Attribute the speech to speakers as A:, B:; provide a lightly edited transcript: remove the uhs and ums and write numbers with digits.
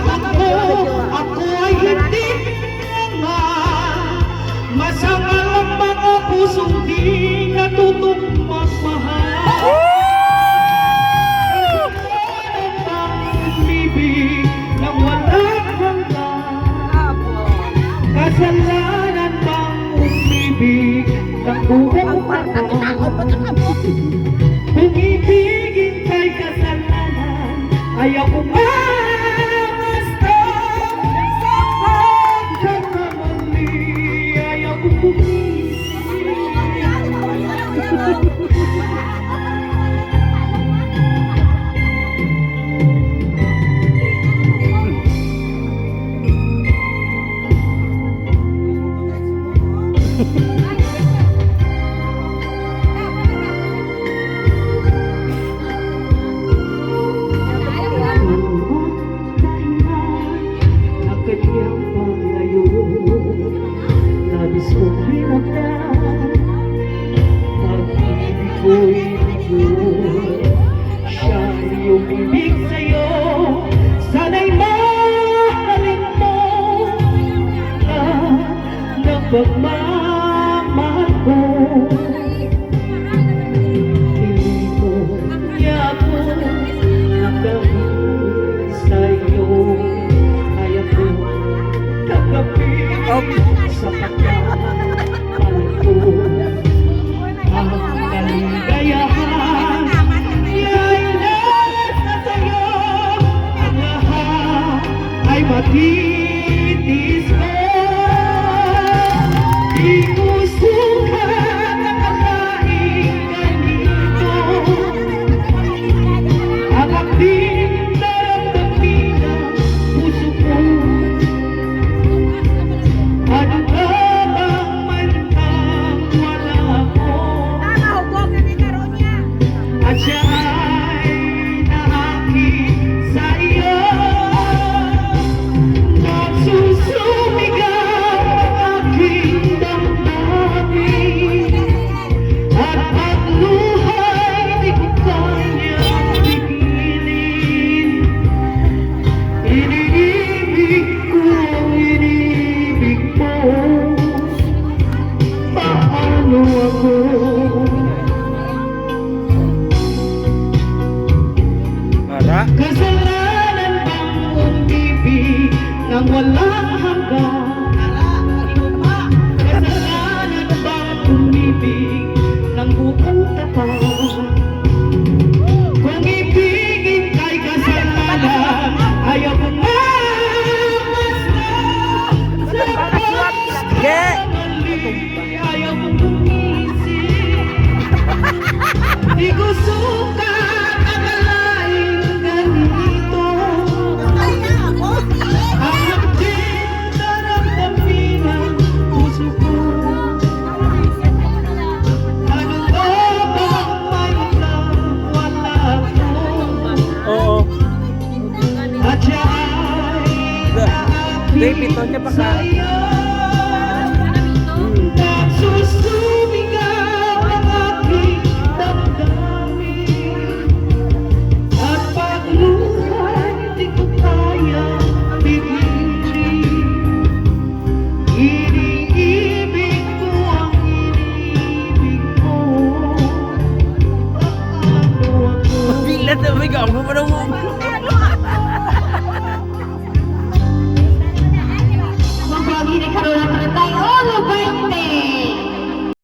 A: sagot ko, ako ay hindi naman. Masama ang mga pusong di natutong magmahal. Pag-ibig na walang hanggan, kasalanan bang umibig ng buong panahon? Kung ibigin kay kasalanan, ayaw ko mangasta. Pagkakamali, ayaw ko gumising. Umibig sa'yo, sana'y mahalin mo ng pagmamahal ko. Hindi mo niya ako nakahil sa'yo, kaya ko tagapin sa pagkakal ko. Ang kaligayahan ay matitis mo. Di ko sukat nakalaing ganito. Ang aking daramdamin ng puso ko. Ano ka bang mantang wala ko? At siya ay naakit sa iyo. Kasalanan bang umibig nang walang hanggan? Kasalanan bang umibig nang buong tapat? Kung ibigin kay kasalanan, ayaw ko mamasta. Sa pagkamali, ayaw ko gumising. Di ko suka
B: David, ito niya pa ka.
A: Nagsusumigaw ang aking damdamin. At pagluhay, di ko kaya pipiliin. Iniibig ko ang iniibig mo. Paano ako?
B: Bila na, may gawin mo na mo.
A: Hindi ka